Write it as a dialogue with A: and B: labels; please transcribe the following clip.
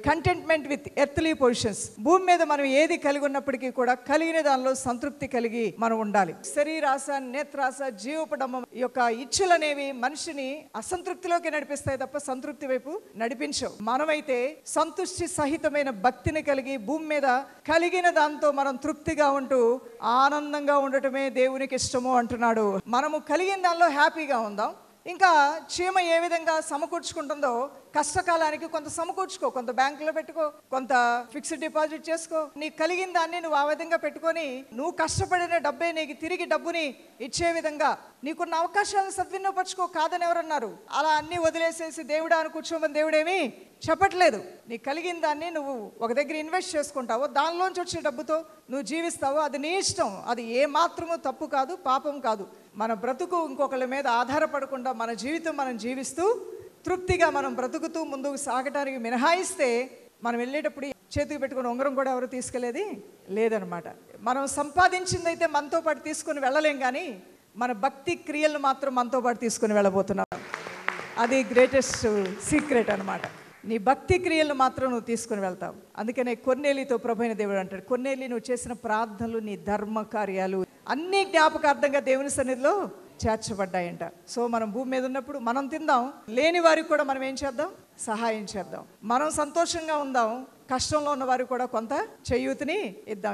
A: Contentment with earthly positions. భూమి మీద మనం ఏది కలిగి ఉన్నప్పటికీ కూడా కలిగిన దానిలో సంతృప్తి కలిగి మనం ఉండాలి. శరీరాశ, నేత్రాశ, జీవపడమం యొక్క ఇచ్ఛలు అనేవి మనిషిని అసంతృప్తిలోకి నడిపిస్తాయి తప్ప సంతృప్తి వైపు నడిపించవు. మనమైతే సంతుష్టి సహితమైన భక్తిని కలిగి భూమి మీద కలిగిన దాంతో మనం తృప్తిగా ఉంటూ ఆనందంగా ఉండటమే దేవునికి ఇష్టము అంటున్నాడు. మనము కలిగిన దానిలో హ్యాపీగా ఉందాం. ఇంకా చీమ ఏ విధంగా సమకూర్చుకుంటుందో కష్టకాలానికి కొంత సమకూర్చుకో, కొంత బ్యాంకులో పెట్టుకో, కొంత ఫిక్స్డ్ డిపాజిట్ చేసుకో. నీకు కలిగిన దాన్ని నువ్వు ఆ విధంగా పెట్టుకొని నువ్వు కష్టపడిన డబ్బే నీకు తిరిగి డబ్బుని ఇచ్చే విధంగా నీకున్న అవకాశాలను సద్వినియోగపరచుకో. కాదని ఎవరన్నారు? అలా అన్నీ వదిలేసేసి దేవుడా అని కూర్చోమని దేవుడేమి చెప్పట్లేదు. నీకు కలిగిన దాన్ని నువ్వు ఒక దగ్గర ఇన్వెస్ట్ చేసుకుంటావో, దానిలోంచి వచ్చే డబ్బుతో నువ్వు జీవిస్తావో అది నీ ఇష్టం. అది ఏ మాత్రమూ తప్పు కాదు, పాపం కాదు. మన బ్రతుకు ఇంకొకళ్ళ మీద ఆధారపడకుండా మన జీవితం మనం జీవిస్తూ తృప్తిగా మనం బ్రతుకుతూ ముందుకు సాగటానికి మినహాయిస్తే మనం వెళ్ళేటప్పుడు చేతికి పెట్టుకుని ఉంగరం కూడా ఎవరు తీసుకెళ్లేది లేదనమాట. మనం సంపాదించిందైతే మనతో పాటు తీసుకుని వెళ్ళలేం, కానీ మన భక్తి క్రియలను మాత్రం మనతో పాటు తీసుకుని వెళ్ళబోతున్నాం. అది గ్రేటెస్ట్ సీక్రెట్ అనమాట. నీ భక్తి క్రియలను మాత్రం నువ్వు తీసుకుని వెళ్తావు. అందుకనే కొర్నేలితో ప్రభువైన దేవుడు అంటాడు, కొర్నేలి నువ్వు చేసిన ప్రార్థనలు, నీ ధర్మ కార్యాలు అన్నీ జ్ఞాపకార్థంగా దేవుని సన్నిధిలో చేర్చబడ్డాయంట. సో మనం భూమి మీద ఉన్నప్పుడు మనం తిందాం, లేని వారికి కూడా మనం ఏం చేద్దాం? సహాయం చేద్దాం. మనం సంతోషంగా ఉందాం, కష్టంలో ఉన్న వారికి కూడా కొంత చేయూతని ఇద్దాం.